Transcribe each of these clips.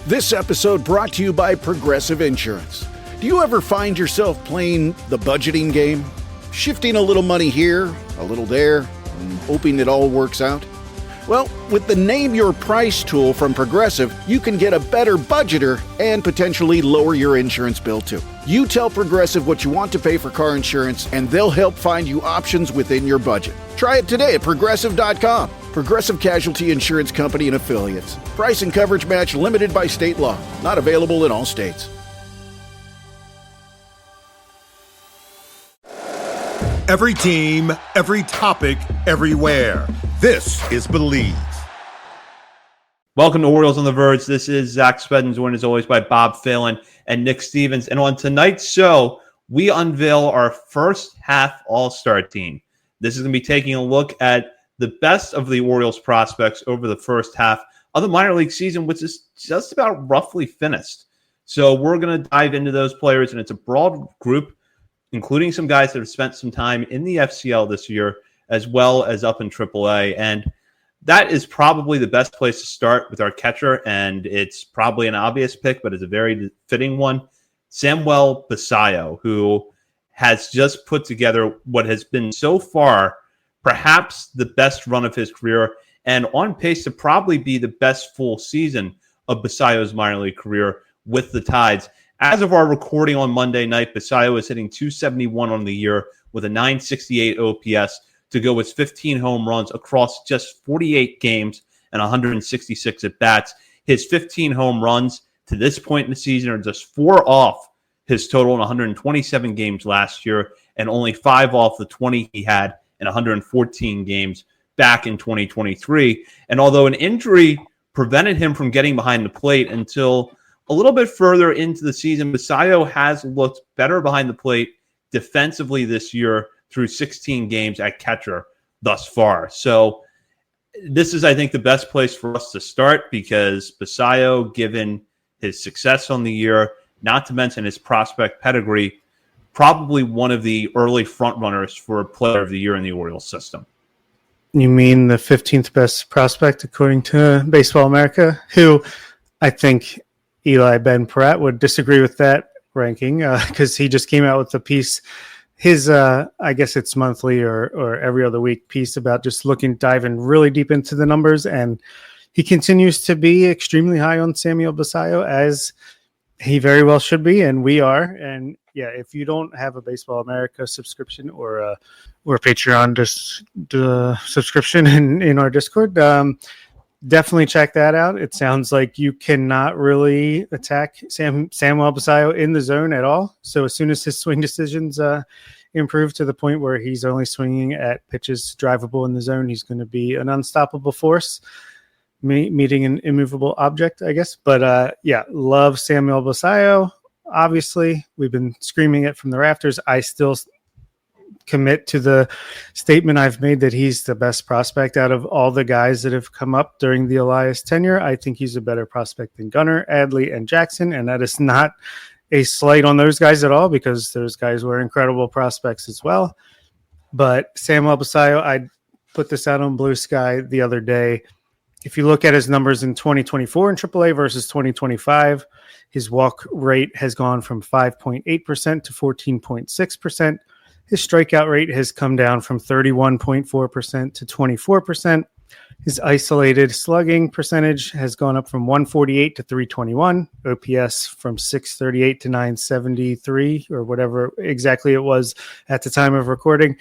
This episode brought to you by Progressive Insurance. Do you ever find yourself playing the budgeting game? Shifting a little money here, a little there, and hoping it all works out? Well, with the Name Your Price tool from Progressive, you can get a better budgeter and potentially lower your insurance bill too. You tell Progressive what you want to pay for car insurance, and they'll help find you options within your budget. Try it today at Progressive.com. Progressive Casualty Insurance Company and Affiliates. Price and coverage match limited by state law. Not available in all states. Every team, every topic, everywhere. This is Believe. Welcome to Orioles on the Verge. This is Zach Spedden, joined as always by Bob Phelan and Nick Stevens. And on tonight's show, we unveil our first half All-Star team. This is going to be taking a look at the best of the Orioles prospects over the first half of the minor league season, which is just about roughly finished. So we're going to dive into those players, and it's a broad group, including some guys that have spent some time in the FCL this year, as well as up in AAA. And that is probably the best place to start with our catcher, and it's probably an obvious pick, but it's a very fitting one. Samuel Basallo, who has just put together what has been so far perhaps the best run of his career, and on pace to probably be the best full season of Basallo's minor league career with the Tides. As of our recording on Monday night, Basallo is hitting .271 on the year with a .968 OPS to go with 15 home runs across just 48 games and 166 at-bats. His 15 home runs to this point in the season are just 4 off his total in 127 games last year and only 5 off the 20 he had in 114 games back in 2023. And although an injury prevented him from getting behind the plate until a little bit further into the season, Basallo has looked better behind the plate defensively this year through 16 games at catcher thus far. So this is, I think, the best place for us to start because Basallo, given his success on the year, not to mention his prospect pedigree, probably one of the early front runners for Player of the Year in the Orioles system. You mean the 15th best prospect according to Baseball America, who I think Eli Ben Pratt would disagree with that ranking because he just came out with a piece, his I guess it's monthly or every other week piece about just diving really deep into the numbers, and he continues to be extremely high on Samuel Basallo, as he very well should be, and we are. And yeah, if you don't have a Baseball America subscription or a Patreon subscription in our Discord, definitely check that out. It sounds like you cannot really attack Samuel Basallo in the zone at all. So as soon as his swing decisions improve to the point where he's only swinging at pitches drivable in the zone, he's going to be an unstoppable force, meeting an immovable object, I guess. But yeah, love Samuel Basallo. Obviously, we've been screaming it from the rafters. I still commit to the statement I've made that he's the best prospect out of all the guys that have come up during the Elias tenure. I think he's a better prospect than Gunnar, Adley, and Jackson, and that is not a slight on those guys at all because those guys were incredible prospects as well. But Samuel Basallo, I put this out on Blue Sky the other day. If you look at his numbers in 2024 in AAA versus 2025, his walk rate has gone from 5.8% to 14.6%. His strikeout rate has come down from 31.4% to 24%. His isolated slugging percentage has gone up from 148 to 321, OPS from 638 to 973, or whatever exactly it was at the time of recording,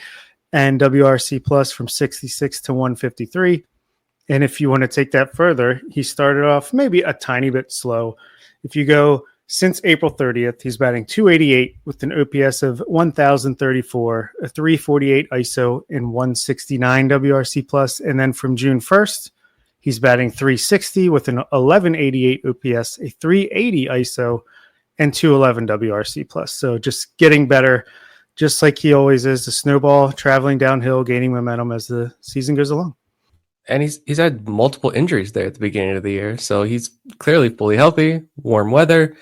and WRC plus from 66 to 153. And if you want to take that further, he started off maybe a tiny bit slow. If you go since April 30th, he's batting .288 with an OPS of 1,034, a .348 ISO, and 169 WRC plus. And then from June 1st, he's batting .360 with an 1,188 OPS, a .380 ISO, and 211 WRC plus. So just getting better, just like he always is, the snowball traveling downhill, gaining momentum as the season goes along. And he's had multiple injuries there at the beginning of the year. So he's clearly fully healthy, warm weather.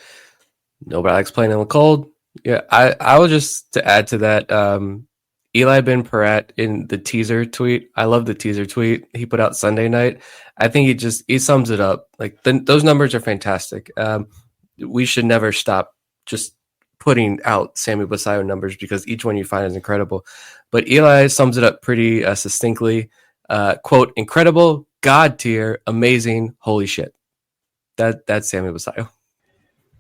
Nobody likes playing in the cold. Yeah, I will just to add to that, Eli Ben Parat in the teaser tweet. I love the teaser tweet he put out Sunday night. I think he sums it up. Like those numbers are fantastic. We should never stop just putting out Sammy Basayo numbers because each one you find is incredible. But Eli sums it up pretty succinctly. Quote, incredible, God tier, amazing, holy shit. That's Sammy Basayo.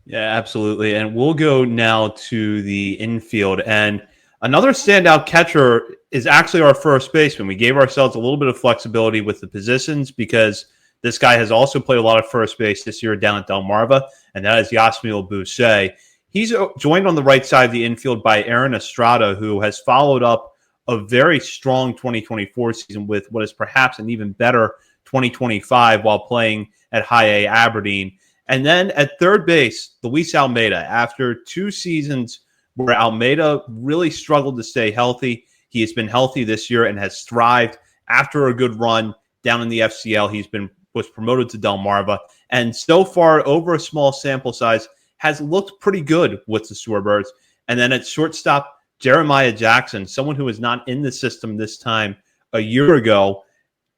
Yeah, absolutely. And we'll go now to the infield. And another standout catcher is actually our first baseman. We gave ourselves a little bit of flexibility with the positions because this guy has also played a lot of first base this year down at Delmarva, and that is Yasmiel Boucher. He's joined on the right side of the infield by Aaron Estrada, who has followed up a very strong 2024 season with what is perhaps an even better 2025 while playing at High A Aberdeen. And then at third base, Luis Almeida, after 2 seasons where Almeida really struggled to stay healthy, he has been healthy this year and has thrived after a good run down in the FCL. Was promoted to Delmarva, and so far, over a small sample size, has looked pretty good with the Shorebirds. And then at shortstop, Jeremiah Jackson, someone who was not in the system this time a year ago,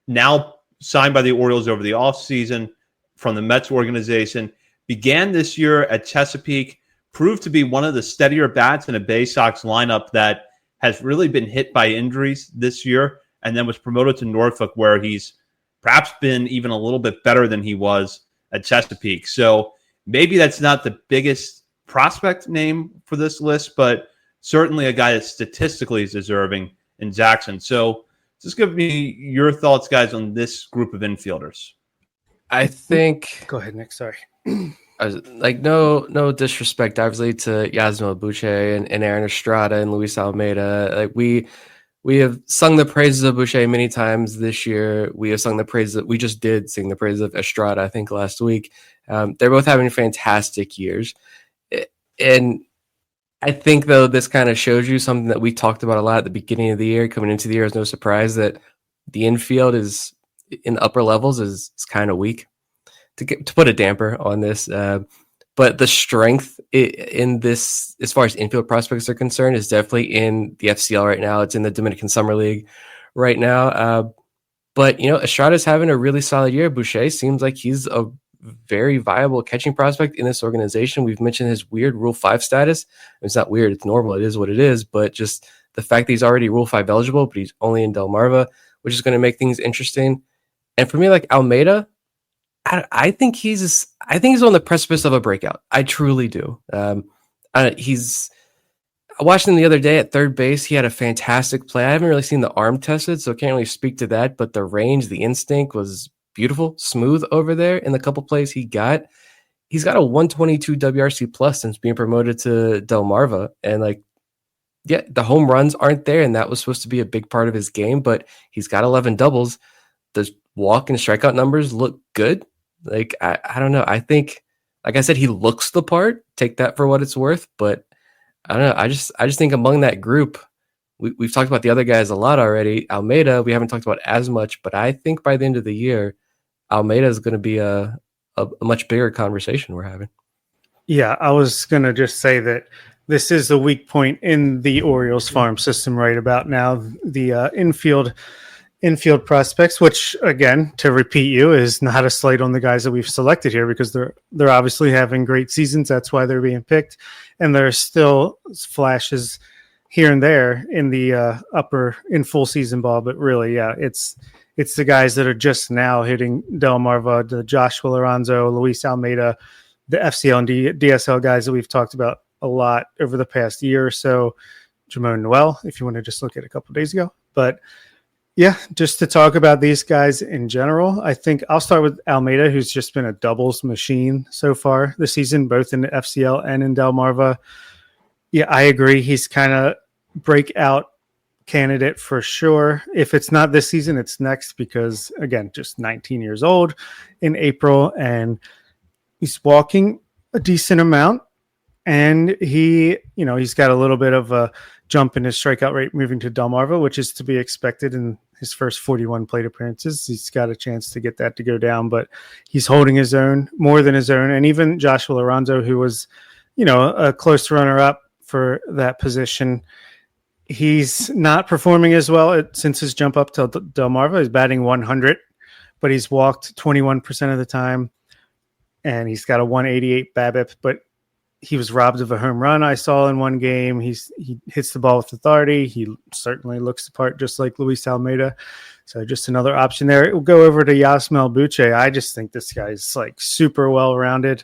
now signed by the Orioles over the offseason from the Mets organization, began this year at Chesapeake, proved to be one of the steadier bats in a Bay Sox lineup that has really been hit by injuries this year, and then was promoted to Norfolk, where he's perhaps been even a little bit better than he was at Chesapeake. So maybe that's not the biggest prospect name for this list, but certainly a guy that statistically is deserving in Jackson. So just give me your thoughts, guys, on this group of infielders. I think. Go ahead, Nick. Sorry. Like no disrespect, obviously, to Yasmiel Boucher and Aaron Estrada and Luis Almeida. Like we have sung the praises of Boucher many times this year. We have sung the praises that we just did sing the praises of Estrada, I think, last week. They're both having fantastic years. And I think, though, this kind of shows you something that we talked about a lot at the beginning of the year. Coming into the year, it's no surprise that the infield is in the upper levels is kind of weak, to put a damper on this. But the strength in this, as far as infield prospects are concerned, is definitely in the FCL right now. It's in the Dominican Summer League right now. But, Estrada's having a really solid year. Boucher seems like he's a very viable catching prospect in this organization. We've mentioned his weird Rule 5 status. It's not weird. It's normal. It is what it is. But just the fact that he's already Rule 5 eligible, but he's only in Delmarva, which is going to make things interesting. And for me, like Almeida, I think he's on the precipice of a breakout. I truly do. I watched him the other day at third base. He had a fantastic play. I haven't really seen the arm tested, so can't really speak to that. But the range, the instinct was beautiful, smooth over there in the couple plays he got. He's got a 122 WRC plus since being promoted to Delmarva. And the home runs aren't there, and that was supposed to be a big part of his game, but he's got 11 doubles. The walk and strikeout numbers look good. I don't know. I think, like I said, he looks the part. Take that for what it's worth. But I don't know. I just think among that group, we've talked about the other guys a lot already. Almeida, we haven't talked about as much, but I think by the end of the year, Almeida is going to be a much bigger conversation we're having. Yeah, I was going to just say that this is the weak point in the Orioles farm system right about now. The infield prospects, which, again, to repeat you, is not a slight on the guys that we've selected here because they're obviously having great seasons. That's why they're being picked. And there's still flashes here and there in the in full season ball. But really, yeah, it's the guys that are just now hitting Delmarva, the Joshua Lorenzo, Luis Almeida, the FCL and DSL guys that we've talked about a lot over the past year or so. Jamon Noel, if you want to just look at a couple of days ago. But yeah, just to talk about these guys in general, I think I'll start with Almeida, who's just been a doubles machine so far this season, both in the FCL and in Delmarva. Yeah, I agree. He's kind of breakout candidate for sure. If it's not this season, it's next because, again, just 19 years old in April, and he's walking a decent amount. And he's got a little bit of a jump in his strikeout rate moving to Delmarva, which is to be expected in his first 41 plate appearances. He's got a chance to get that to go down, but he's holding his own, more than his own. And even Joshua Lorenzo, who was, a close runner-up for that position, He's not performing as well since his jump up to Delmarva. He's batting 100, but he's walked 21% of the time, and he's got a 188 BABIP. But he was robbed of a home run I saw in one game. He hits the ball with authority. He certainly looks the part, just like Luis Almeida. So just another option there. We'll go over to Yasmel Buche. I just think this guy's like super well-rounded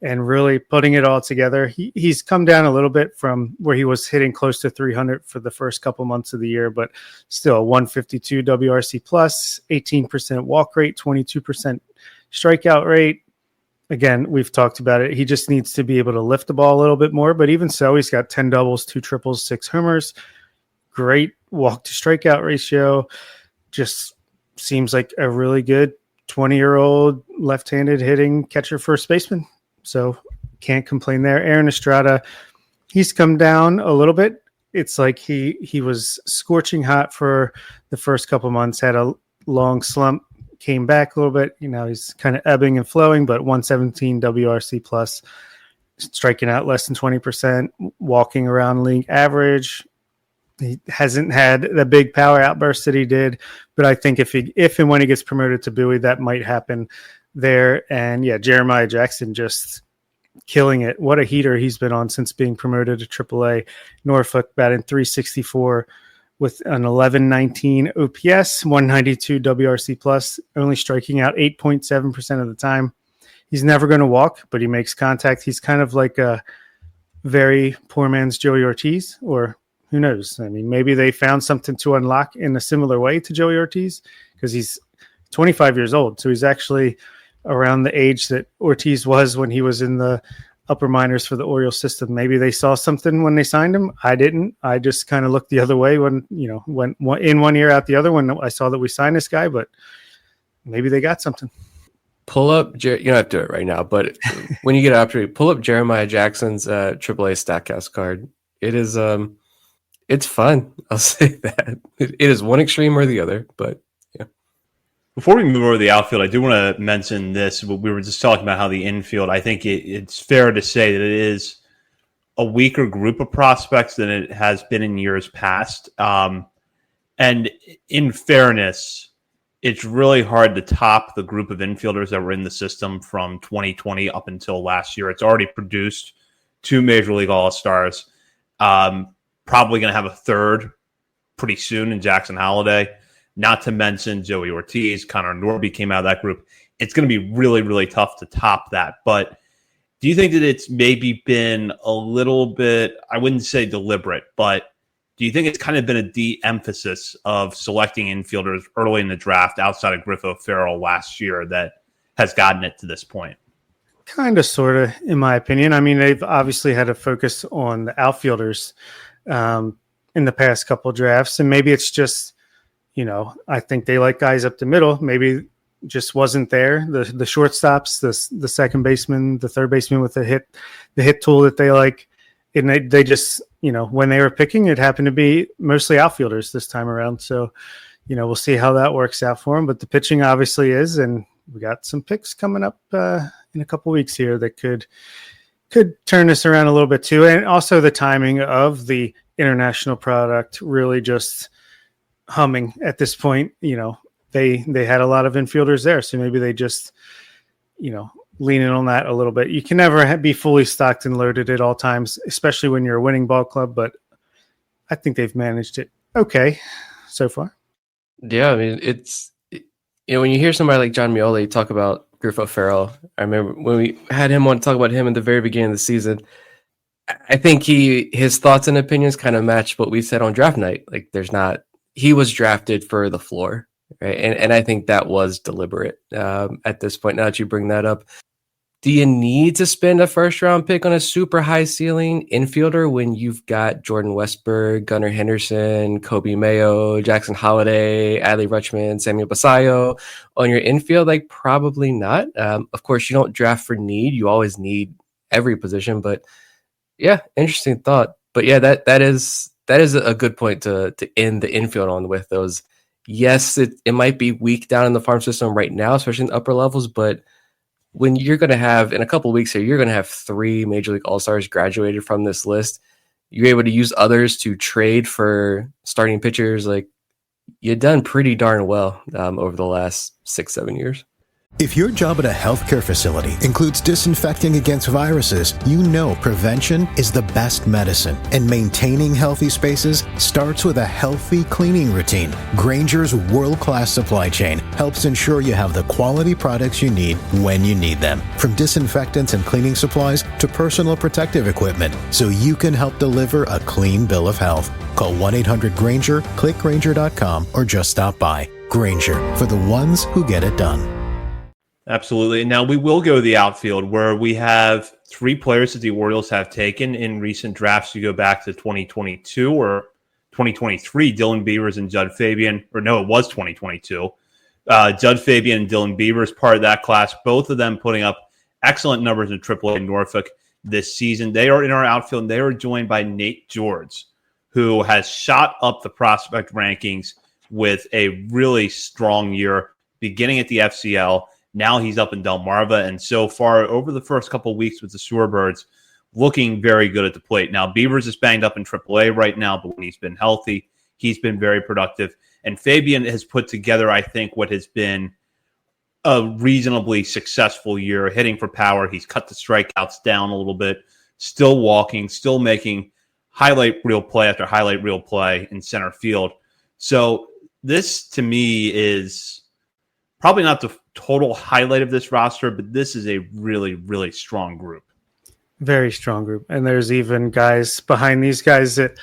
and really putting it all together. He's come down a little bit from where he was hitting close to 300 for the first couple months of the year, but still 152 WRC plus, 18% walk rate, 22% strikeout rate. Again, we've talked about it. He just needs to be able to lift the ball a little bit more, but even so, he's got 10 doubles, 2 triples, 6 homers. Great walk to strikeout ratio. Just seems like a really good 20-year-old left-handed hitting catcher first baseman. So can't complain there. Aaron Estrada, he's come down a little bit. It's like he was scorching hot for the first couple months, had a long slump, came back a little bit. He's kind of ebbing and flowing, but 117 WRC plus, striking out less than 20%, walking around league average. He hasn't had the big power outburst that he did, but I think if and when he gets promoted to Bowie, that might happen there. And yeah, Jeremiah Jackson just killing it. What a heater he's been on since being promoted to AAA. Norfolk batting 364 with an 1119 OPS, 192 WRC plus, only striking out 8.7% of the time. He's never going to walk, but he makes contact. He's kind of like a very poor man's Joey Ortiz, or who knows? I mean, maybe they found something to unlock in a similar way to Joey Ortiz, because he's 25 years old. So he's actually around the age that Ortiz was when he was in the upper minors for the Orioles system. Maybe they saw something when they signed him. I didn't. I just kind of looked the other way when in one ear out the other when I saw that we signed this guy, but maybe they got something. Pull up, you don't have to do it right now, but when you get an opportunity, pull up Jeremiah Jackson's AAA StatCast card. It is, it's fun. I'll say that. It is one extreme or the other, but yeah. Before we move over to the outfield, I do want to mention this. We were just talking about how the infield, I think it's fair to say that it is a weaker group of prospects than it has been in years past. And in fairness, it's really hard to top the group of infielders that were in the system from 2020 up until last year. It's already produced 2 Major League All-Stars. Probably going to have a third pretty soon in Jackson Holliday. Not to mention Joey Ortiz, Connor Norby came out of that group. It's going to be really, really tough to top that. But do you think that it's maybe been a little bit, I wouldn't say deliberate, but do you think it's kind of been a de-emphasis of selecting infielders early in the draft outside of Griffo Farrell last year that has gotten it to this point? Kind of, sort of, in my opinion. I mean, they've obviously had a focus on the outfielders in the past couple drafts, and maybe it's just, I think they like guys up the middle. Maybe just wasn't there. The shortstops, the second baseman, the third baseman with the hit tool that they like, and they just, when they were picking, it happened to be mostly outfielders this time around. So, we'll see how that works out for them. But the pitching obviously is, and we got some picks coming up in a couple weeks here that could turn this around a little bit too. And also the timing of the international product really just humming at this point. They had a lot of infielders there, so maybe they just, lean in on that a little bit. You can never be fully stocked and loaded at all times, especially when you're a winning ball club, but I think they've managed it okay so far. Yeah, I mean, it's, when you hear somebody like John Mioli talk about Griffo Farrell, I remember when we had him on to talk about him in the very beginning of the season, I think his thoughts and opinions kind of match what we said on draft night. Like, he was drafted for the floor, right? And I think that was deliberate at this point. Now that you bring that up, do you need to spend a first round pick on a super high ceiling infielder when you've got Jordan Westberg, Gunnar Henderson, Kobe Mayo, Jackson Holliday, Adley Rutschman, Samuel Basayo on your infield? Like, probably not. Of course, you don't draft for need. You always need every position, but yeah, interesting thought. But yeah, that is a good point to end the infield on with those. Yes, it might be weak down in the farm system right now, especially in the upper levels, but when you're going to have, in a couple of weeks here, you're going to have 3 Major League All-Stars graduated from this list. you're able to use others to trade for starting pitchers. Like, you've done pretty darn well over the last 6-7 years. If your job at a healthcare facility includes disinfecting against viruses, you know prevention is the best medicine. And maintaining healthy spaces starts with a healthy cleaning routine. Grainger's world-class supply chain helps ensure you have the quality products you need when you need them. From disinfectants and cleaning supplies to personal protective equipment, so you can help deliver a clean bill of health. Call 1-800-GRAINGER, click Grainger.com, or just stop by. Grainger, for the ones who get it done. Absolutely. Now we will go to the outfield, where we have 3 players that the Orioles have taken in recent drafts. You go back to 2022 or 2023, Dylan Beavers and Judd Fabian, or no, it was 2022. Judd Fabian and Dylan Beavers, part of that class, both of them putting up excellent numbers in AAA Norfolk this season. They are in our outfield, and they are joined by Nate George, who has shot up the prospect rankings with a really strong year, beginning at the FCL. Now he's up in Delmarva, and so far over the first couple of weeks with the Shorebirds, looking very good at the plate. Now, Beavers is banged up in AAA right now, but when he's been healthy, he's been very productive. And Fabian has put together, I think, what has been a reasonably successful year, hitting for power. He's cut the strikeouts down a little bit, still walking, still making highlight reel play after highlight reel play in center field. So this, to me, is probably not the total highlight of this roster, but this is a really, really strong group. Very strong group. And there's even guys behind these guys that,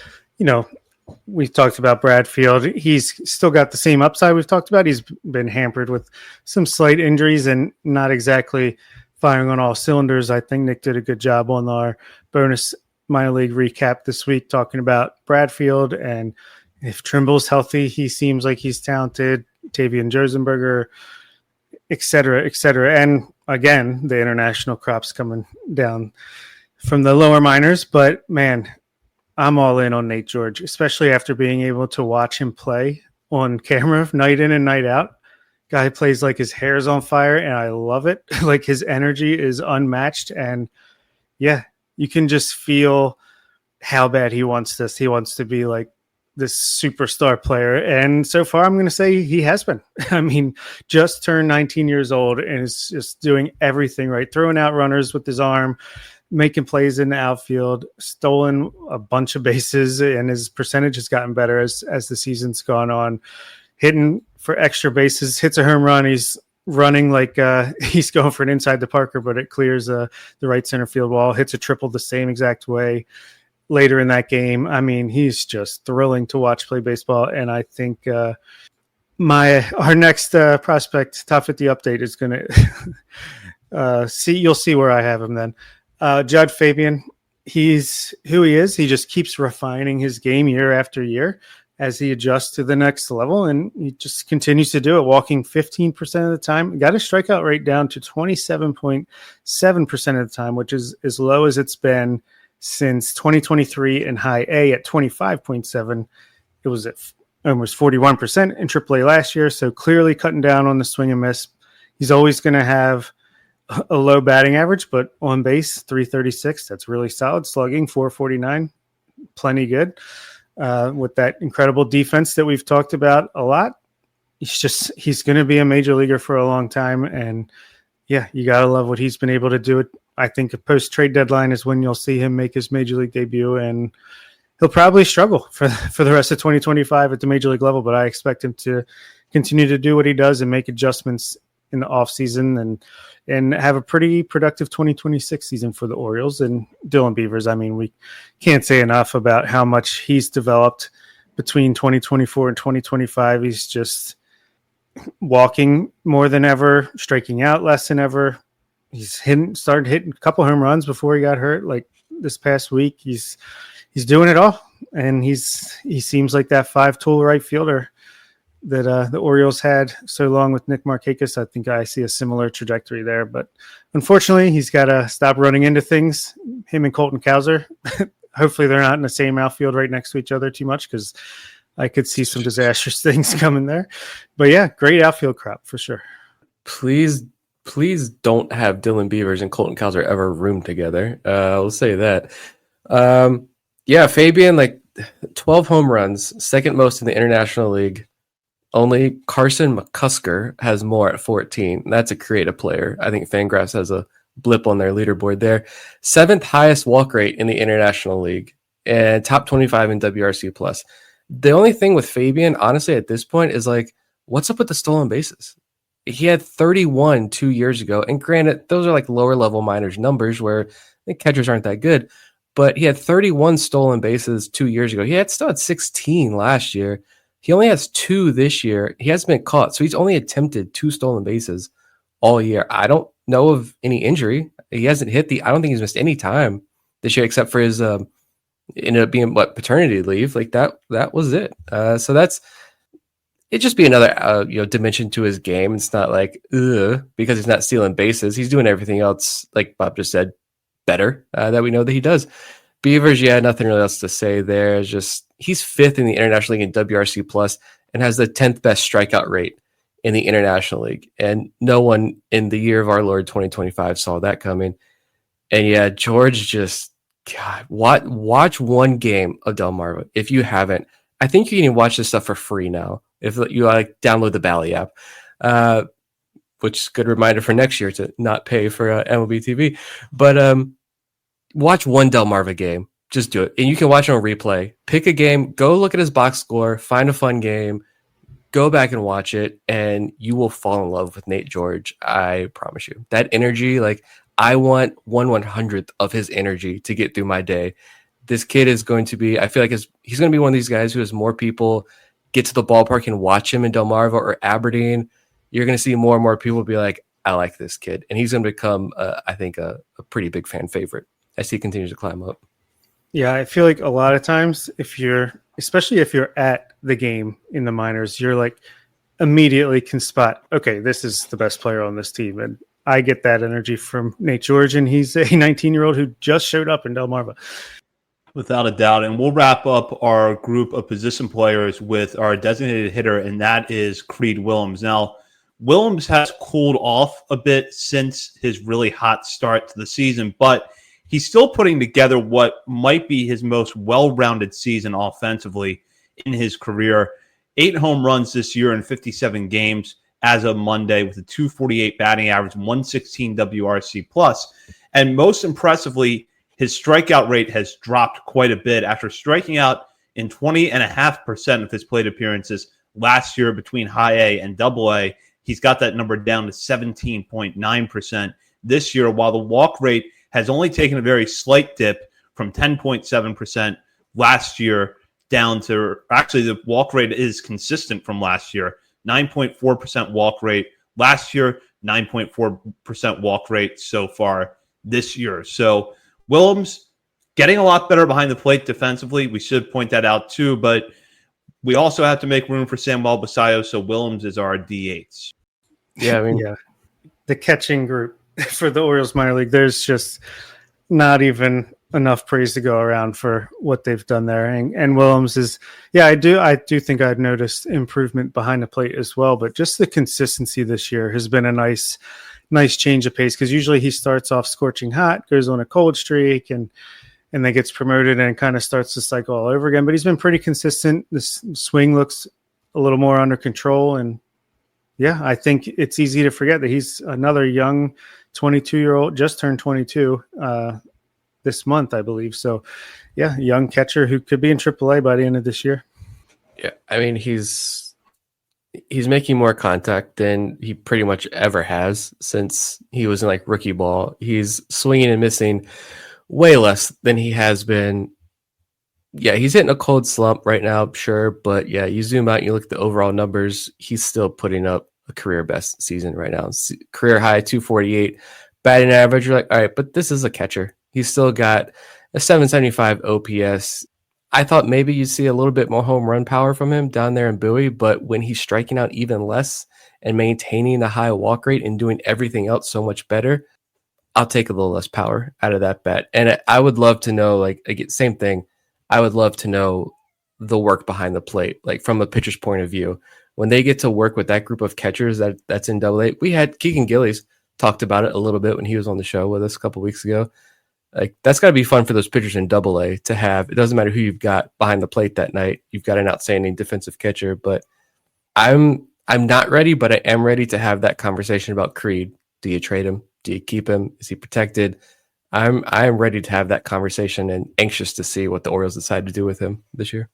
we talked about Bradfield. He's still got the same upside we've talked about. He's been hampered with some slight injuries and not exactly firing on all cylinders. I think Nick did a good job on our bonus minor league recap this week talking about Bradfield. And if Trimble's healthy, he seems like he's talented. Tavian Jersenberger, et cetera, et cetera. And again, the international crop's coming down from the lower minors. But man, I'm all in on Nate George, especially after being able to watch him play on camera night in and night out. Guy plays like his hair's on fire, and I love it. Like, his energy is unmatched. And yeah, you can just feel how bad he wants this. He wants to be like this superstar player. And so far, I'm going to say he has been. I mean, just turned 19 years old and is just doing everything right, throwing out runners with his arm, making plays in the outfield, stolen a bunch of bases, and his percentage has gotten better as the season's gone on. Hitting for extra bases, hits a home run. He's running like he's going for an inside the Parker, but it clears the right center field wall. Hits a triple the same exact way later in that game. I mean, he's just thrilling to watch play baseball, and I think our next prospect top 50 update is going to you'll see where I have him then. Judd Fabian, he's who he is. He just keeps refining his game year after year as he adjusts to the next level, and he just continues to do it, walking 15% of the time. Got his strikeout rate down to 27.7% of the time, which is as low as it's been since 2023 in high A at 25.7. It was at almost 41% in AAA last year, so clearly cutting down on the swing and miss. He's always going to have a low batting average, but on base, 336. That's really solid. Slugging, 449. Plenty good. With that incredible defense that we've talked about a lot. He's going to be a major leaguer for a long time. And yeah, you got to love what he's been able to do. I think a post-trade deadline is when you'll see him make his major league debut, and he'll probably struggle for the rest of 2025 at the major league level, but I expect him to continue to do what he does and make adjustments in the offseason and have a pretty productive 2026 season for the Orioles. And Dylan Beavers, I mean, we can't say enough about how much he's developed between 2024 and 2025. He's just walking more than ever, striking out less than ever. He's started hitting a couple home runs before he got hurt. Like this past week, he's doing it all. And he seems like that 5-tool right fielder that the Orioles had so long with Nick Markakis. I think I see a similar trajectory there, but unfortunately he's got to stop running into things. Him and Colton Cowser, hopefully they're not in the same outfield right next to each other too much, because I could see some disastrous things coming there. But yeah, great outfield crop for sure. Please don't have Dylan Beavers and Colton Cowser ever room together. I'll say that. Yeah, Fabian, like 12 home runs, second most in the International League. Only Carson McCusker has more at 14. That's a creative player. I think Fangraphs has a blip on their leaderboard there. Seventh highest walk rate in the International League and top 25 in WRC plus. The only thing with Fabian, honestly, at this point is like, what's up with the stolen bases? He had 31 2 years ago. And granted, those are like lower level minors numbers where the catchers aren't that good. But he had 31 stolen bases 2 years ago. Still had 16 last year. He only has 2 this year. He hasn't been caught. So he's only attempted 2 stolen bases all year. I don't know of any injury. He hasn't I don't think he's missed any time this year except for his ended up being paternity leave. Like that was it. So it'd just be another dimension to his game. It's not like because he's not stealing bases. He's doing everything else, like Bob just said, better that we know that he does. Beavers, nothing really else to say there. It's just he's 5th in the International League in WRC plus and has the 10th best strikeout rate in the International League. And no one in the year of our Lord 2025 saw that coming. And George just watch one game of Delmarva if you haven't. I think you can watch this stuff for free now if you download the Bally app, which is a good reminder for next year to not pay for MLB TV. But watch one Delmarva game. Just do it. And you can watch it on replay. Pick a game, go look at his box score, find a fun game, go back and watch it, and you will fall in love with Nate George. I promise you. That energy, I want 1/100th of his energy to get through my day. This kid is going to be, I feel like he's going to be one of these guys who has more people get to the ballpark and watch him in Delmarva or Aberdeen. You're going to see more and more people be like, I like this kid. And he's going to become, I think, a pretty big fan favorite as he continues to climb up. Yeah, I feel like a lot of times especially if you're at the game in the minors, you're like immediately can spot, okay, this is the best player on this team. And I get that energy from Nate George, and he's a 19-year-old who just showed up in Delmarva. Without a doubt. And we'll wrap up our group of position players with our designated hitter, and that is Creed Willems. Now, Willems has cooled off a bit since his really hot start to the season, but he's still putting together what might be his most well-rounded season offensively in his career. 8 home runs this year in 57 games as of Monday with a 248 batting average, 116 WRC plus. And most impressively, his strikeout rate has dropped quite a bit after striking out in 20.5% of his plate appearances last year between high A and double A. He's got that number down to 17.9% this year, while the walk rate has only taken a very slight dip from 10.7% last year down to, actually the walk rate is consistent from last year, 9.4% walk rate last year, 9.4% walk rate so far this year. So Willems getting a lot better behind the plate defensively. We should point that out too, but we also have to make room for Samuel Basayo, so Willems is our DH. Yeah, I mean, the catching group for the Orioles minor league, there's just not even enough praise to go around for what they've done there. And Willems is, I do think I've noticed improvement behind the plate as well, but just the consistency this year has been a nice change of pace, because usually he starts off scorching hot, goes on a cold streak, and then gets promoted and kind of starts the cycle all over again. But he's been pretty consistent. This swing looks a little more under control, and I think it's easy to forget that he's another young 22-year-old, just turned 22 this month, I believe. So, young catcher who could be in AAA by the end of this year. Yeah, I mean, he's making more contact than he pretty much ever has since he was in rookie ball. He's swinging and missing way less than he has been. Yeah, he's hitting a cold slump right now, sure. But you zoom out and you look at the overall numbers, he's still putting up a career best season right now. Career high 248 batting average. You're like, all right, but this is a catcher. He's still got a 775 OPS. I thought maybe you'd see a little bit more home run power from him down there in Bowie, but when he's striking out even less and maintaining the high walk rate and doing everything else so much better, I'll take a little less power out of that bet. And I would love to know, again, same thing. I would love to know the work behind the plate, from a pitcher's point of view. When they get to work with that group of catchers that's in AA, we had Keegan Gillies talked about it a little bit when he was on the show with us a couple weeks ago. Like that's got to be fun for those pitchers in Double A to have. It doesn't matter who you've got behind the plate that night. You've got an outstanding defensive catcher, but I'm not ready, but I am ready to have that conversation about Creed. Do you trade him? Do you keep him? Is he protected? I am ready to have that conversation and anxious to see what the Orioles decide to do with him this year.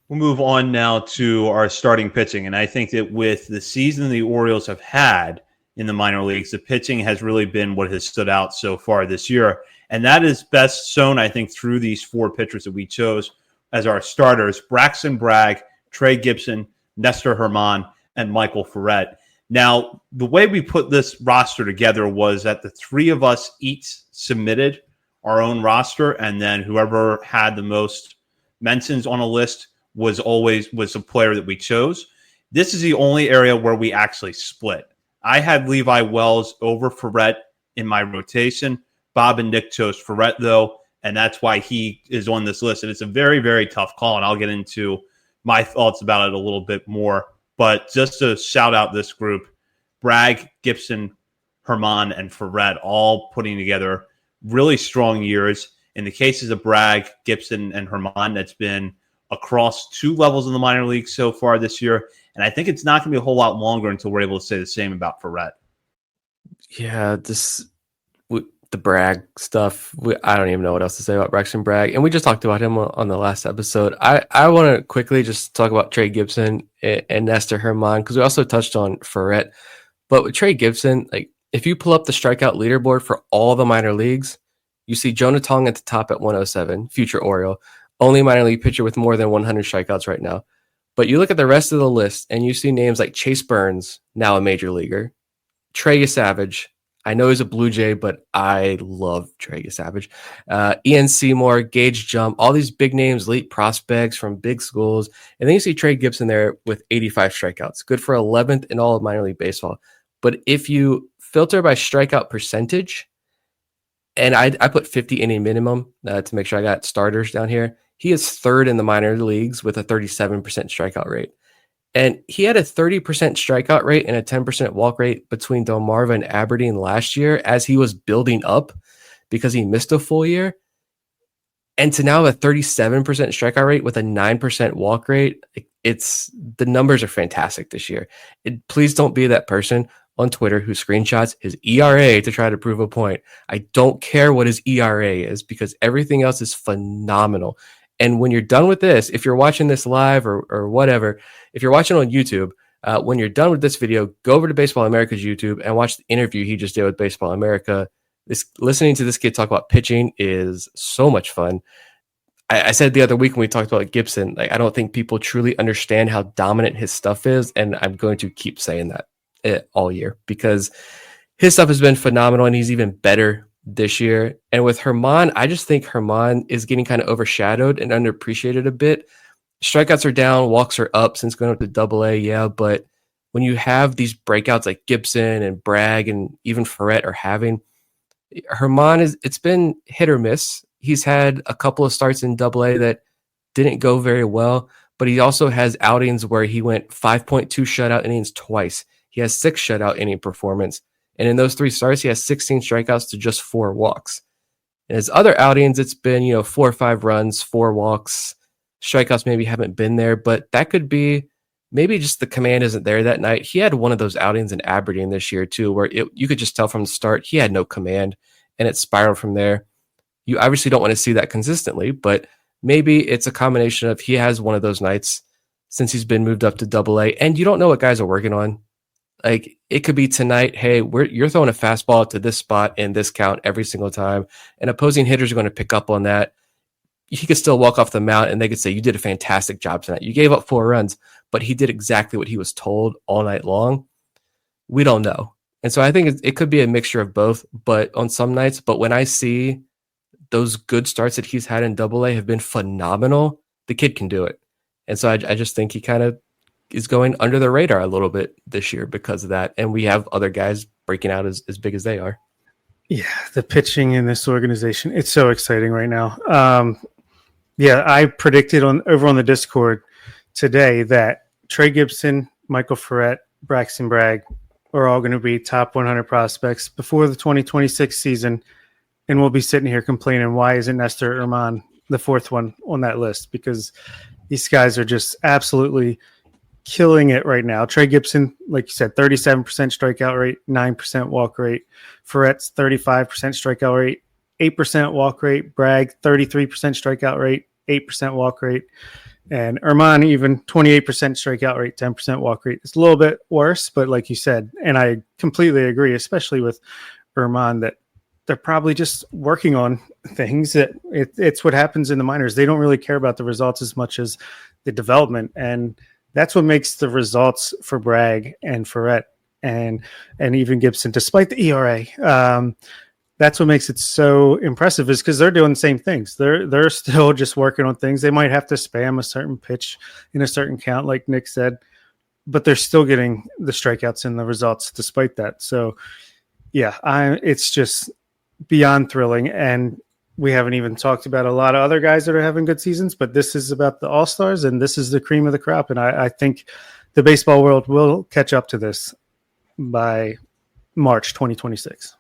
We'll move on now to our starting pitching. And I think that with the season the Orioles have had in the minor leagues, the pitching has really been what has stood out so far this year. And that is best shown, I think, through these 4 pitchers that we chose as our starters: Braxton Bragg, Trey Gibson, Nestor Herman, and Michael Ferret. Now, the way we put this roster together was that the 3 of us each submitted our own roster, and then whoever had the most mentions on a list was a player that we chose. This is the only area where we actually split. I had Levi Wells over Ferret in my rotation. Bob and Nick chose Ferret, though, and that's why he is on this list. And it's a very, very tough call, and I'll get into my thoughts about it a little bit more. But just to shout out this group: Bragg, Gibson, Herman, and Ferret, all putting together really strong years. In the cases of Bragg, Gibson, and Herman, that's been across 2 levels in the minor leagues so far this year. And I think it's not going to be a whole lot longer until we're able to say the same about Ferret. Yeah, the Bragg stuff, I don't even know what else to say about Braxton Bragg. And we just talked about him on the last episode. I want to quickly just talk about Trey Gibson and Nestor Herman, because we also touched on Ferret. But with Trey Gibson, like if you pull up the strikeout leaderboard for all the minor leagues, you see Jonah Tong at the top at 107, future Oriole, only minor league pitcher with more than 100 strikeouts right now. But you look at the rest of the list and you see names like Chase Burns, now a major leaguer, Trey Savage. I know he's a Blue Jay, but I love Trey Savage. Ian Seymour, Gage Jump, all these big names, elite prospects from big schools. And then you see Trey Gibson there with 85 strikeouts, good for 11th in all of minor league baseball. But if you filter by strikeout percentage, and I put 50 inning minimum to make sure I got starters down here, he is 3rd in the minor leagues with a 37% strikeout rate. And he had a 30% strikeout rate and a 10% walk rate between Delmarva and Aberdeen last year as he was building up because he missed a full year. And to now have a 37% strikeout rate with a 9% walk rate, the numbers are fantastic this year. Please don't be that person on Twitter who screenshots his ERA to try to prove a point. I don't care what his ERA is because everything else is phenomenal. And when you're done with this, if you're watching this live or whatever, if you're watching on YouTube, when you're done with this video, go over to Baseball America's YouTube and watch the interview he just did with Baseball America. Listening to this kid talk about pitching is so much fun. I said the other week when we talked about Gibson, like I don't think people truly understand how dominant his stuff is, and I'm going to keep saying that all year because his stuff has been phenomenal, and he's even better this year. And with Herman, I just think Herman is getting kind of overshadowed and underappreciated a bit. Strikeouts are down, walks are up since going up to Double-A, yeah, but when you have these breakouts like Gibson and Bragg and even Ferret are having, Herman it's been hit or miss. He's had a couple of starts in Double-A that didn't go very well, but he also has outings where he went 5.2 shutout innings twice. He has 6 shutout inning performance. And in those 3 starts, he has 16 strikeouts to just 4 walks. In his other outings, it's been, 4 or 5 runs, 4 walks. Strikeouts maybe haven't been there, but that could be maybe just the command isn't there that night. He had one of those outings in Aberdeen this year too, where you could just tell from the start he had no command, and it spiraled from there. You obviously don't want to see that consistently, but maybe it's a combination of he has one of those nights since he's been moved up to Double-A, and you don't know what guys are working on. Like it could be tonight, hey, you're throwing a fastball to this spot in this count every single time, and opposing hitters are going to pick up on that. He could still walk off the mound and they could say, you did a fantastic job tonight. You gave up 4 runs, but he did exactly what he was told all night long. We don't know. And so I think it could be a mixture of both, but on some nights, but when I see those good starts that he's had in Double-A have been phenomenal, the kid can do it. And so I just think he kind of is going under the radar a little bit this year because of that. And we have other guys breaking out as big as they are. Yeah, the pitching in this organization, it's so exciting right now. Yeah, I predicted over on the Discord today that Trey Gibson, Michael Ferret, Braxton Bragg are all going to be top 100 prospects before the 2026 season. and we'll be sitting here complaining, why isn't Nestor Herman the fourth one on that list? Because these guys are just absolutely killing it right now. Trey Gibson, like you said, 37% strikeout rate, 9% walk rate. Ferret's 35% strikeout rate, 8% walk rate. Bragg, 33% strikeout rate, 8% walk rate. And Herman, even 28% strikeout rate, 10% walk rate. It's a little bit worse, but like you said, and I completely agree, especially with Herman, that they're probably just working on things that it's what happens in the minors. They don't really care about the results as much as the development. And that's what makes the results for Bragg and Ferret and even Gibson, despite the ERA. That's what makes it so impressive, is because they're doing the same things. They're still just working on things. They might have to spam a certain pitch in a certain count, like Nick said, but they're still getting the strikeouts and the results despite that. So, yeah, it's just beyond thrilling. And we haven't even talked about a lot of other guys that are having good seasons, but this is about the all-stars, and this is the cream of the crop. And I think the baseball world will catch up to this by March 2026.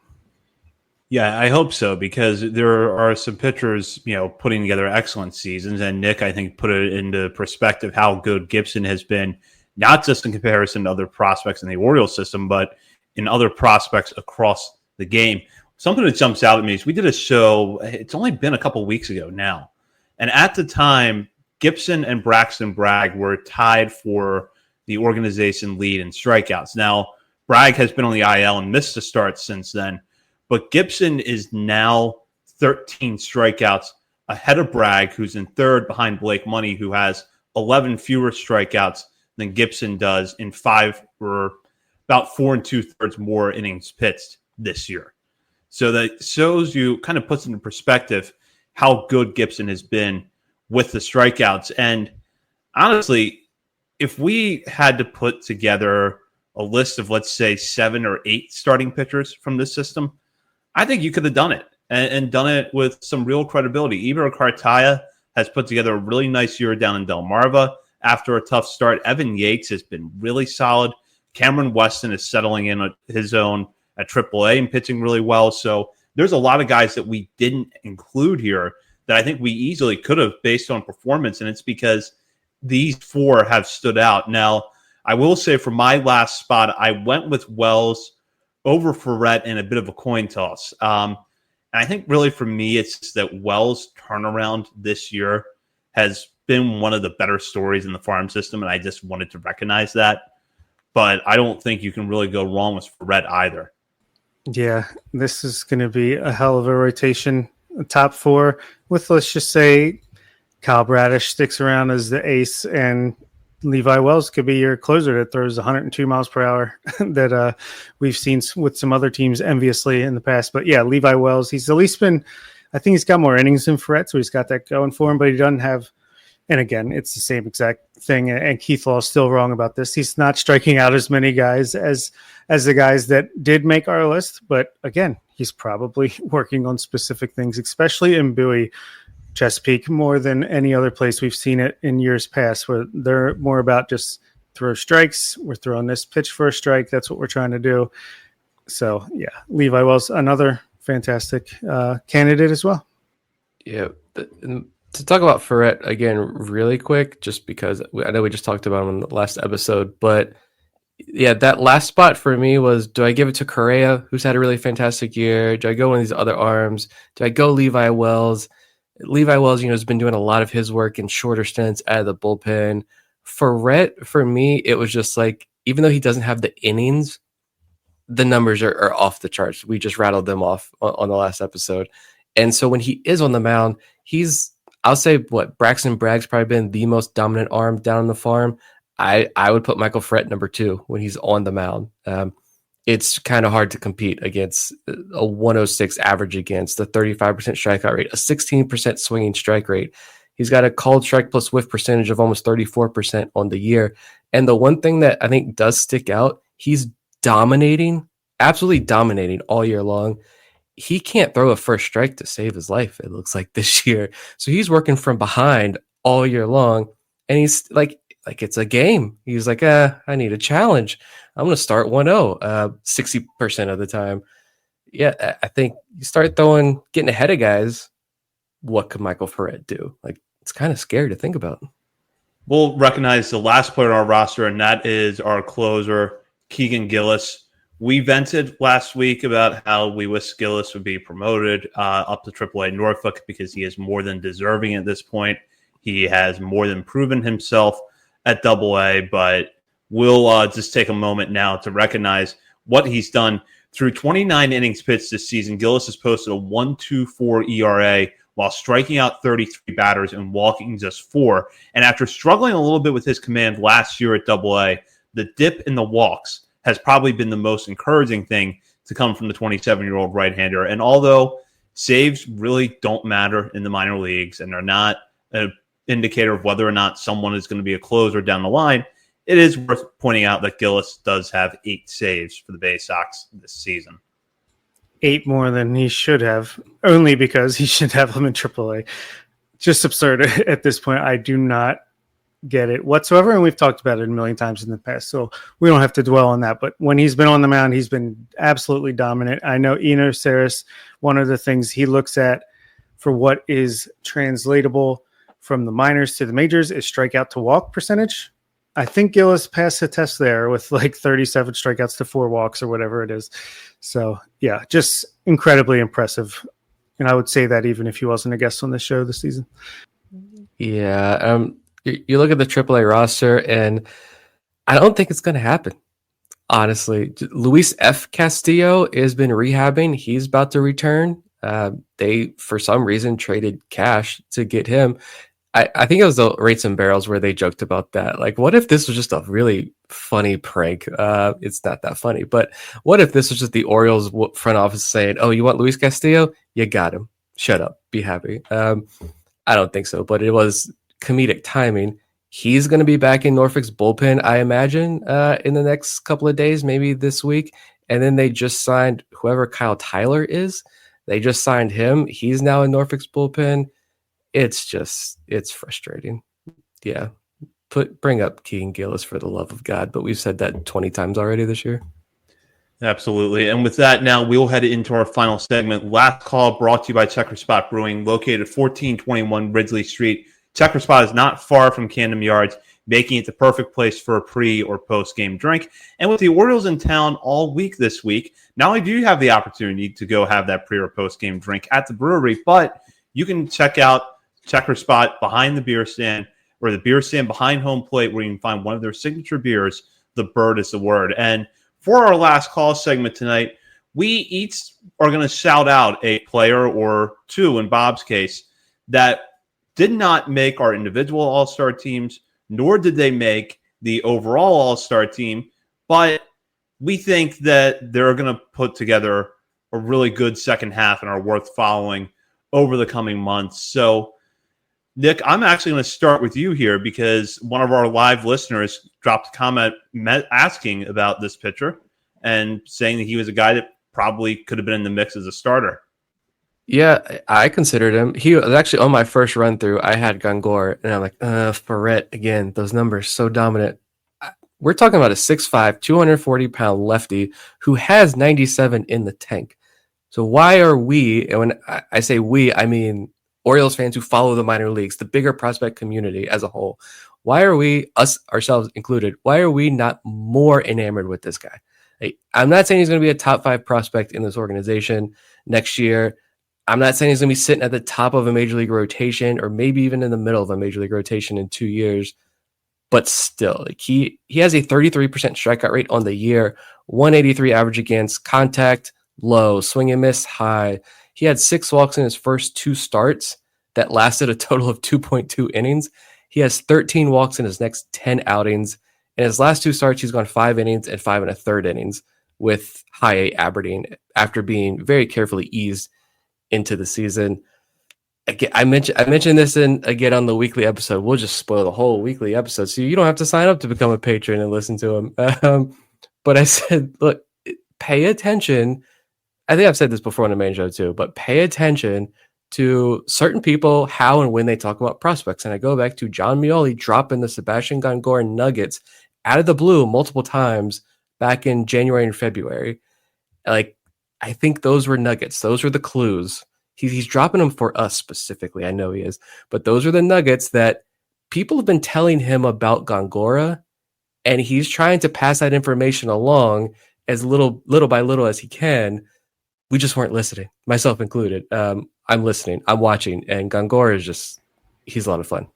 Yeah, I hope so, because there are some pitchers, putting together excellent seasons. And Nick, I think, put it into perspective how good Gibson has been, not just in comparison to other prospects in the Orioles system, but in other prospects across the game. Something that jumps out at me is we did a show, it's only been a couple weeks ago now. And at the time, Gibson and Braxton Bragg were tied for the organization lead in strikeouts. Now, Bragg has been on the IL and missed a start since then. But Gibson is now 13 strikeouts ahead of Bragg, who's in third behind Blake Money, who has 11 fewer strikeouts than Gibson does in 5 or about 4 2/3 more innings pitched this year. So that shows you, kind of puts into perspective how good Gibson has been with the strikeouts. And honestly, if we had to put together a list of, let's say, 7 or 8 starting pitchers from this system, I think you could have done it and done it with some real credibility. Iber Cartaya has put together a really nice year down in Delmarva after a tough start. Evan Yates has been really solid. Cameron Weston is settling in on his own at AAA and pitching really well. So there's a lot of guys that we didn't include here that I think we easily could have based on performance, and it's because these 4 have stood out. Now, I will say for my last spot, I went with Wells over Ferret in a bit of a coin toss. And I think really for me, it's that Wells' turnaround this year has been one of the better stories in the farm system, and I just wanted to recognize that. But I don't think you can really go wrong with Ferret either. Yeah, this is going to be a hell of a rotation. Top 4 with, let's just say, Kyle Bradish sticks around as the ace, and Levi Wells could be your closer that throws 102 miles per hour that we've seen with some other teams enviously in the past. But yeah, Levi Wells, he's at least been, I think he's got more innings than Ferret, so he's got that going for him, but he doesn't have, and again, it's the same exact thing. And Keith Law is still wrong about this. He's not striking out as many guys as the guys that did make our list. But again, he's probably working on specific things, especially in Bowie, Chesapeake, more than any other place we've seen it in years past, where they're more about just throw strikes. We're throwing this pitch for a strike. That's what we're trying to do. So yeah, Levi Wells, another fantastic candidate as well. Yeah. To talk about Ferret again, really quick, just because I know we just talked about him in the last episode, but yeah, that last spot for me was, do I give it to Correa, who's had a really fantastic year? Do I go one of these other arms? Do I go Levi Wells? Levi Wells, has been doing a lot of his work in shorter stints out of the bullpen. Ferret, for me, it was just like, even though he doesn't have the innings, the numbers are off the charts. We just rattled them off on the last episode. And so when he is on the mound, I'll say Braxton Bragg's probably been the most dominant arm down on the farm. I would put Michael Ferret number 2 when he's on the mound. It's kind of hard to compete against a 106 average against a 35% strikeout rate, a 16% swinging strike rate. He's got a called strike plus whiff percentage of almost 34% on the year. And the one thing that I think does stick out, he's dominating, absolutely dominating all year long. He can't throw a first strike to save his life, it looks like, this year. So he's working from behind all year long. And he's like it's a game. He's like, I need a challenge. I'm going to start 1-0 60% of the time. yeah, I think you start getting ahead of guys. What could Michael Ferret do? Like, it's kind of scary to think about. We'll recognize the last player on our roster, and that is our closer, Keegan Gillis. We vented last week about how we wish Gillis would be promoted up to AAA Norfolk because he is more than deserving at this point. He has more than proven himself at AA, but we'll just take a moment now to recognize what he's done. Through 29 innings pitched this season, Gillis has posted a 1.24 ERA while striking out 33 batters and walking just 4. And after struggling a little bit with his command last year at AA, the dip in the walks has probably been the most encouraging thing to come from the 27-year-old right-hander. And although saves really don't matter in the minor leagues and are not an indicator of whether or not someone is going to be a closer down the line, it is worth pointing out that Gillis does have 8 saves for the Bay Sox this season. 8 more than he should have, only because he should have them in AAA. Just absurd at this point. I do not get it whatsoever, and we've talked about it a million times in the past, so we don't have to dwell on that. But when he's been on the mound, he's been absolutely dominant. I know Eno Saris, one of the things he looks at for what is translatable from the minors to the majors is strikeout to walk percentage. I think Gillis passed the test there with like 37 strikeouts to 4 walks or whatever it is. So, yeah, just incredibly impressive. And I would say that even if he wasn't a guest on this show this season. Yeah. You look at the AAA roster, and I don't think it's going to happen. Honestly, Luis F. Castillo has been rehabbing. He's about to return. They, for some reason, traded cash to get him. I think it was the Rates and Barrels where they joked about that. Like, what if this was just a really funny prank? It's not that funny, but what if this was just the Orioles front office saying, "Oh, you want Luis Castillo? You got him. Shut up. Be happy." I don't think so, but it was comedic timing. He's going to be back in Norfolk's bullpen, I imagine, in the next couple of days, maybe this week. And then they just signed whoever Kyle Tyler is. They just signed him. He's now in Norfolk's bullpen. It's frustrating. Yeah. Bring up Keegan Gillis for the love of God, but we've said that 20 times already this year. Absolutely. And with that, now we'll head into our final segment. Last Call brought to you by Checker Spot Brewing, located 1421 Ridgely Street. Checker Spot is not far from Camden Yards, making it the perfect place for a pre or post-game drink. And with the Orioles in town all week this week, not only do you have the opportunity to go have that pre or post-game drink at the brewery, but you can check out Checker Spot behind the beer stand, or the beer stand behind home plate, where you can find one of their signature beers, The Bird is the Word. And for our last call segment tonight, we each are going to shout out a player or two, in Bob's case, that did not make our individual all-star teams, nor did they make the overall all-star team, but we think that they're going to put together a really good second half and are worth following over the coming months. So, Nick, I'm actually going to start with you here because one of our live listeners dropped a comment asking about this pitcher and saying that he was a guy that probably could have been in the mix as a starter. Yeah, I considered him. He was actually on my first run through. I had Gangor, and I'm like, Ferret again. Those numbers so dominant. We're talking about a 6'5", 240-pound lefty who has 97 in the tank. So why are we, and when I say we, I mean Orioles fans who follow the minor leagues, the bigger prospect community as a whole, why are we, us ourselves included, why are we not more enamored with this guy? I'm not saying he's going to be a top 5 prospect in this organization next year. I'm not saying he's going to be sitting at the top of a major league rotation or maybe even in the middle of a major league rotation in 2 years. But still, he has a 33% strikeout rate on the year, 183 average against, contact low, swing and miss high. He had 6 walks in his first 2 starts that lasted a total of 2.2 innings. He has 13 walks in his next 10 outings. In his last 2 starts, he's gone 5 innings and 5 1/3 innings with high A Aberdeen after being very carefully eased into the season. Again, I mentioned this again on the weekly episode. We'll just spoil the whole weekly episode, so you don't have to sign up to become a patron and listen to him. But I said, look, pay attention. I think I've said this before on the main show too, but pay attention to certain people, how and when they talk about prospects. And I go back to John Mioli dropping the Sebastian Gangor nuggets out of the blue multiple times back in January and February. Like, I think those were nuggets. Those were the clues. He's dropping them for us specifically. I know he is, but those are the nuggets that people have been telling him about Gongora, and he's trying to pass that information along as little by little as he can. We just weren't listening, myself included. I'm listening, I'm watching, and Gongora is he's a lot of fun.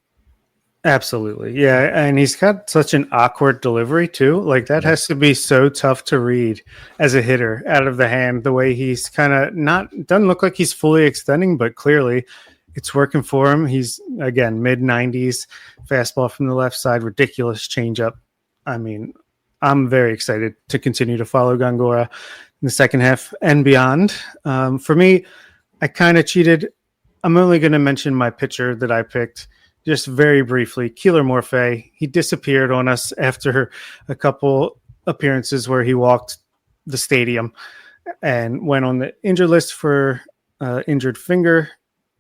Absolutely. Yeah. And he's got such an awkward delivery, too. Like, that has to be so tough to read as a hitter out of the hand, the way he's kind of doesn't look like he's fully extending, but clearly it's working for him. He's, again, mid 90s, fastball from the left side, ridiculous changeup. I mean, I'm very excited to continue to follow Gongora in the second half and beyond. For me, I kind of cheated. I'm only going to mention my pitcher that I picked just very briefly. Keeler Morphe. He disappeared on us after a couple appearances where he walked the stadium and went on the injured list for injured finger.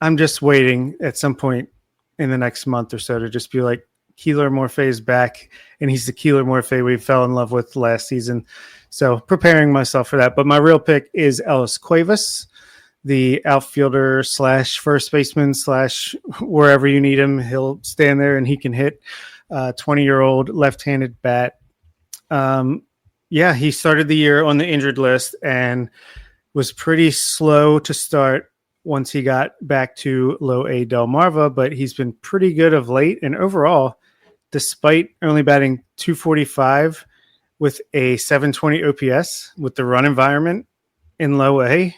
I'm just waiting at some point in the next month or so to just be like, Keeler Morphe is back, and he's the Keeler Morphe we fell in love with last season. So preparing myself for that. But my real pick is Ellis Cuevas, the outfielder / first baseman / wherever you need him. He'll stand there and he can hit. 20-year-old left-handed bat. He started the year on the injured list and was pretty slow to start once he got back to low A Delmarva, but he's been pretty good of late. And overall, despite only batting .245 with a .720 OPS with the run environment in low A,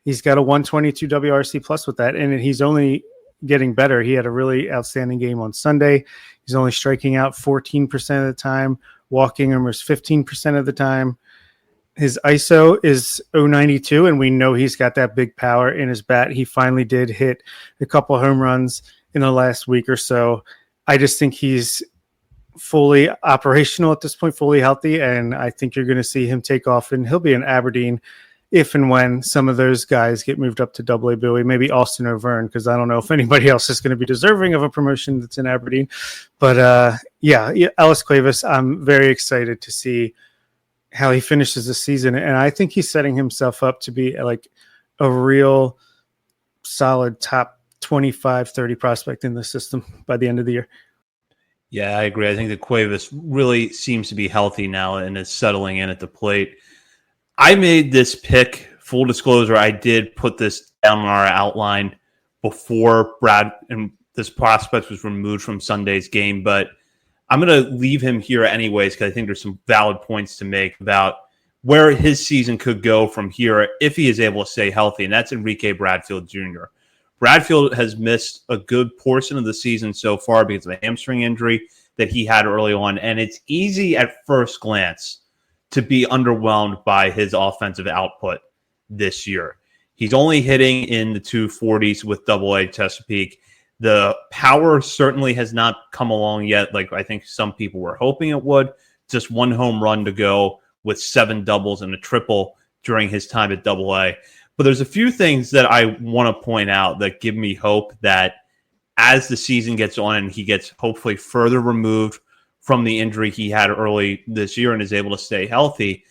he's got a 122 WRC plus with that, and he's only getting better. He had a really outstanding game on Sunday. He's only striking out 14% of the time, walking almost 15% of the time. His ISO is 092, and we know he's got that big power in his bat. He finally did hit a couple home runs in the last week or so. I just think he's fully operational at this point, fully healthy, and I think you're going to see him take off, and he'll be in Aberdeen if and when some of those guys get moved up to Double-A Bowie, maybe Austin O'Verne, because I don't know if anybody else is going to be deserving of a promotion that's in Aberdeen. But Ellis Cuevas, I'm very excited to see how he finishes the season, and I think he's setting himself up to be like a real solid top 25, 30 prospect in the system by the end of the year. Yeah, I agree. I think that Cuevas really seems to be healthy now and is settling in at the plate. I made this pick, full disclosure, I did put this down on our outline before Brad and this prospect was removed from Sunday's game, but I'm going to leave him here anyways because I think there's some valid points to make about where his season could go from here if he is able to stay healthy, and that's Enrique Bradfield Jr. Bradfield has missed a good portion of the season so far because of a hamstring injury that he had early on, and it's easy at first glance to be underwhelmed by his offensive output this year. He's only hitting in the 240s with Double-A Chesapeake. The power certainly has not come along yet, like I think some people were hoping it would. Just one home run to go with 7 doubles and a triple during his time at Double-A. But there's a few things that I want to point out that give me hope that as the season gets on and he gets hopefully further removed from the injury he had early this year and is able to stay healthy.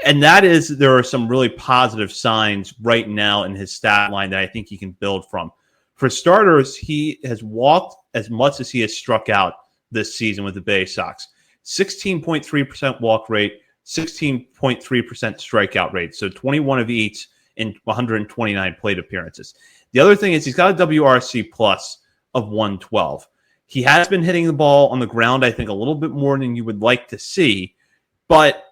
And that is, there are some really positive signs right now in his stat line that I think he can build from. For starters, he has walked as much as he has struck out this season with the Bay Sox. 16.3% walk rate, 16.3% strikeout rate. So 21 of each in 129 plate appearances. The other thing is he's got a WRC plus of 112. He has been hitting the ball on the ground, I think, a little bit more than you would like to see. But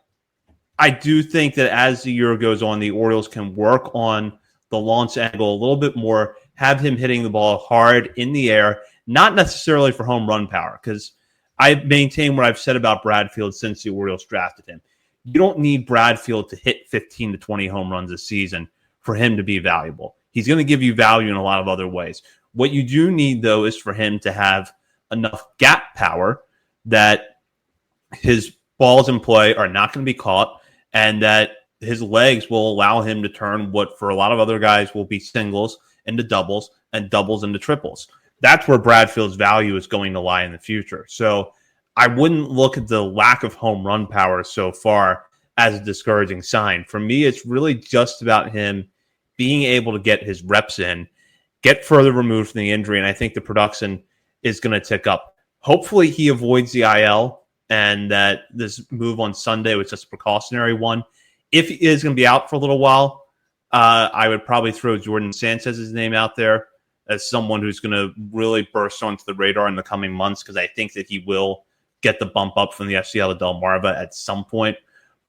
I do think that as the year goes on, the Orioles can work on the launch angle a little bit more, have him hitting the ball hard in the air, not necessarily for home run power, because I maintain what I've said about Bradfield since the Orioles drafted him. You don't need Bradfield to hit 15 to 20 home runs a season for him to be valuable. He's going to give you value in a lot of other ways. What you do need, though, is for him to have enough gap power that his balls in play are not going to be caught and that his legs will allow him to turn what for a lot of other guys will be singles into doubles and doubles into triples. That's where Bradfield's value is going to lie in the future. So I wouldn't look at the lack of home run power so far as a discouraging sign. For me, it's really just about him being able to get his reps in, get further removed from the injury, and I think the production is going to tick up. Hopefully he avoids the IL and that this move on Sunday was just a precautionary one. If he is going to be out for a little while, I would probably throw Jordan Sanchez's name out there as someone who's going to really burst onto the radar in the coming months, because I think that he will get the bump up from the FCL to Delmarva at some point.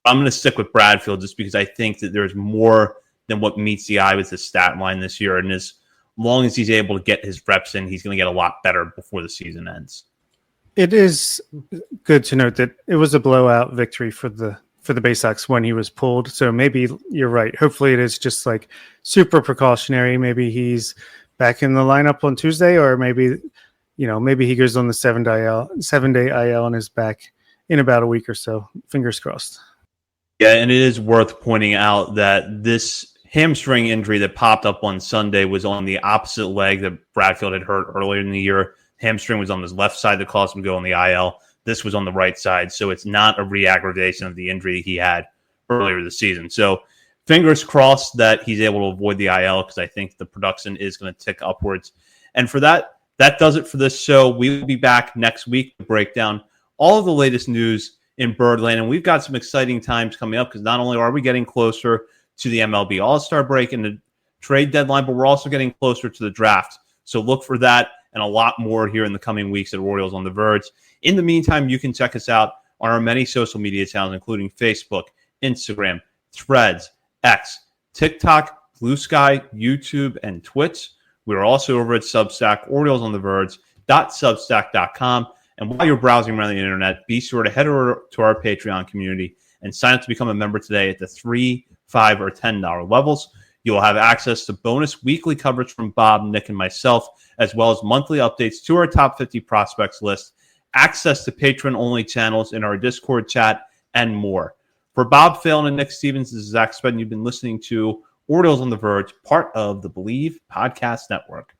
I'm going to stick with Bradfield just because I think that there's more than what meets the eye with his stat line this year. And as long as he's able to get his reps in, he's going to get a lot better before the season ends. It is good to note that it was a blowout victory for the Bay Sox when he was pulled. So maybe you're right. Hopefully it is just like super precautionary. Maybe he's back in the lineup on Tuesday, or maybe he goes on the 7-day IL and is back in about a week or so. Fingers crossed. Yeah, and it is worth pointing out that this hamstring injury that popped up on Sunday was on the opposite leg that Bradfield had hurt earlier in the year. Hamstring was on his left side that caused him to go on the IL. This was on the right side, so it's not a re-aggravation of the injury he had earlier this season. So fingers crossed that he's able to avoid the IL, because I think the production is going to tick upwards. And for that does it for this show. We will be back next week to break down all of the latest news in Birdland, and we've got some exciting times coming up, because not only are we getting closer to the MLB All-Star break and the trade deadline, but we're also getting closer to the draft. So look for that and a lot more here in the coming weeks at Orioles on the Verge. In the meantime, you can check us out on our many social media channels, including Facebook, Instagram, Threads, X, TikTok, Blue Sky, YouTube, and Twitch. We're also over at Substack, OriolesOnTheVerge.substack.com. And while you're browsing around the internet, be sure to head over to our Patreon community and sign up to become a member today at the $3, $5, or $10 levels. You will have access to bonus weekly coverage from Bob, Nick, and myself, as well as monthly updates to our top 50 prospects list, access to patron-only channels in our Discord chat, and more. For Bob Phelan and Nick Stevens, this is Zach Spedden. You've been listening to Orioles on the Verge, part of the Believe Podcast Network.